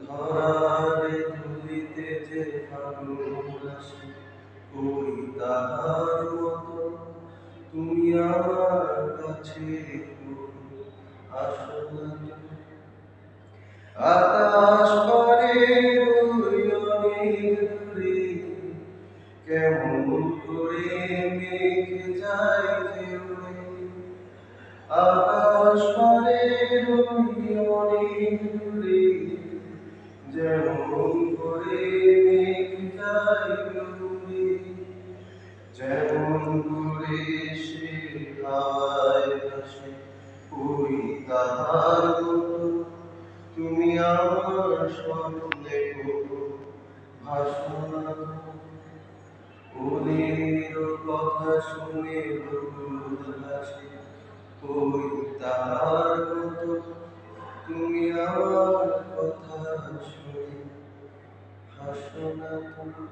ধরারে ধুলিতে যে ফাগুন আসে, ওই তাহার মতো তুমি আমার কাছে আসো না। আকাশ পারে ওই অনেক দূরে, কেমন করে মেঘ যায় যে উড়ে। আকাশ পারে ওই অনেক দূরে, যেমন করে মেঘ যায় উড়ে। যেমন করে সে হাওয়ায় ভাসে, ওই তাহার মতো তুমি আমার স্বপ্নে ভাসো না। ওদের কথা শুনে বুক ভাসে, ওই তাহার মতো তুমি আমার কথা শুনে হাসো না তুমি।